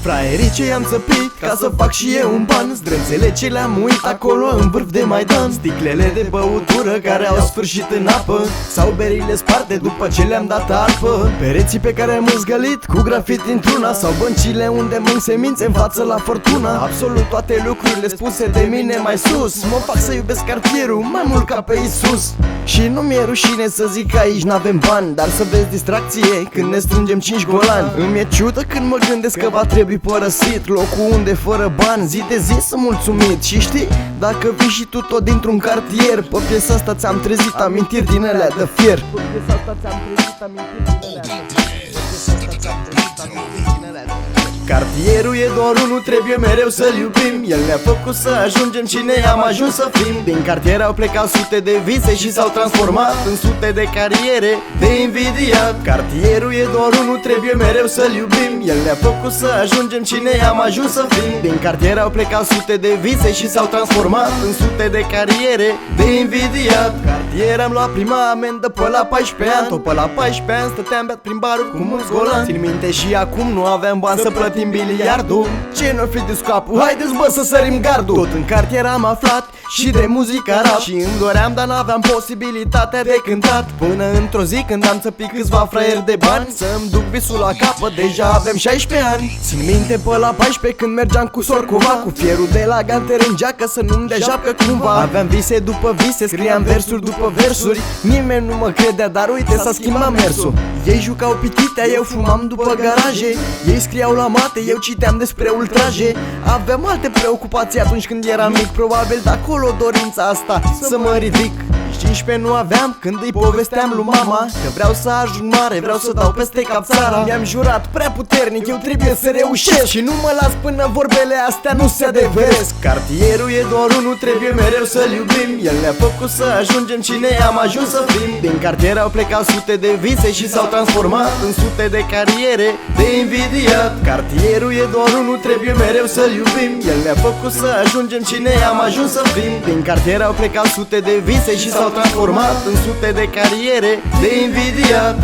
Fraierii ce i-am țăpit ca să fac și eu un ban, zdrențele ce le-am uit acolo în vârf de Maidan, sticlele de băutură care au sfârșit în apă, sau berile sparte după ce le-am dat alpă, pereții pe care am zgălit cu grafit într-una, sau băncile unde mânc semințe în față la fortuna. Absolut toate lucrurile spuse de mine mai sus mă fac să iubesc cartierul mai mult ca pe Isus. Și nu mi-e rușine să zic că aici n-avem bani, dar să vezi distracție când ne strângem 5 golani. Îmi e ciudă când mă gândesc că va trebui părăsit locul unde fără bani zi de zi sunt mulțumit. Și știi, dacă vii și tu tot dintr-un cartier, pe piesa asta ți-am trezit amintiri din alea de fier. Pe piesa asta ți-am trezit amintiri din alea de fier. Cartierul e doar unul, trebuie mereu să-l iubim. El ne-a făcut să ajungem cine am ajuns să fim. Din cartier au plecat sute de vise și s-au transformat în sute de cariere de invidiat. Cartierul e doar unul, trebuie mereu să-l iubim. El ne-a făcut să ajungem cine am ajuns să fim. Din cartier au plecat sute de vise și s-au transformat în sute de cariere de invidiat. Cartier am luat prima amendă pe la 14 ani. Tot pe la 14 ani stăteam beat prin baruri cu mulți golani. Țin minte și acum nu aveam bani să plătim biliardul. Ce n-o fi de scapul? Haideți bă să sărim gardul. Tot în cartier am aflat și de muzica rap, și îmi doream, dar n-aveam posibilitatea de cântat. Până într-o zi când am țăpit câțiva fraieri de bani să-mi duc visul la capăt, deja avem 16 ani. Țin minte pe la 14 când mergeam cu sorcova, cu fierul de la ganter în geacă să nu-mi dejacă cumva. Aveam vise după vise, scriam versuri după versuri. Nimeni nu mă credea, dar uite s-a schimbat mersul. Ei jucau pititea, eu fumam după garaje. Ei scriau la mate, eu citeam despre ultraje. Aveam alte preocupații atunci când eram mic, probabil de acolo dorința asta să mă ridic. 15 nu aveam când îi povesteam lui mama că vreau să ajung mare, vreau să dau peste cap țara. Mi-am jurat prea puternic, eu trebuie să reușesc și nu mă las până vorbele astea nu se adeveresc. Cartierul e doar unul, trebuie mereu să-l iubim. El ne-a făcut să ajungem cine am ajuns să fim. Din cartier au plecat sute de vise și s-au transformat în sute de cariere de invidiat. Cartierul e doar unul, trebuie mereu să-l iubim. El ne-a făcut să ajungem cine am ajuns să fim. Din cartier au plecat sute de vise și s-au transformat în sute de cariere de invidiat.